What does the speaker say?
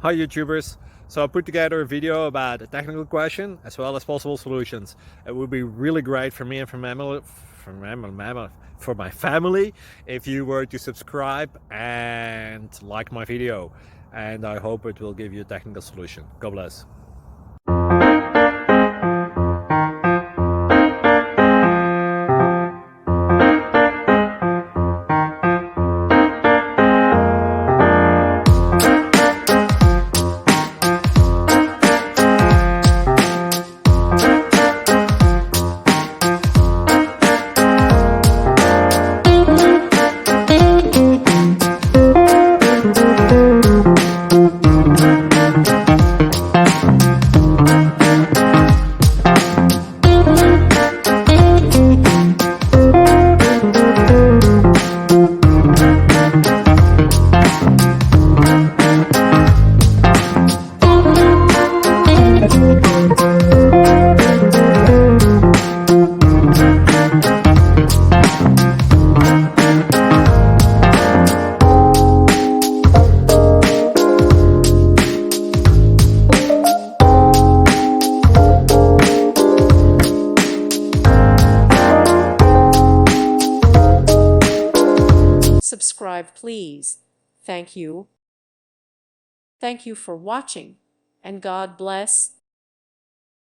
Hi YouTubers. So I put together a video about a technical question as well as possible solutions. It would be really great for me and for my family if you were to subscribe and like my video. And I hope it will give you a technical solution. God bless. Subscribe, please. Thank you. Thank you for watching, and God bless.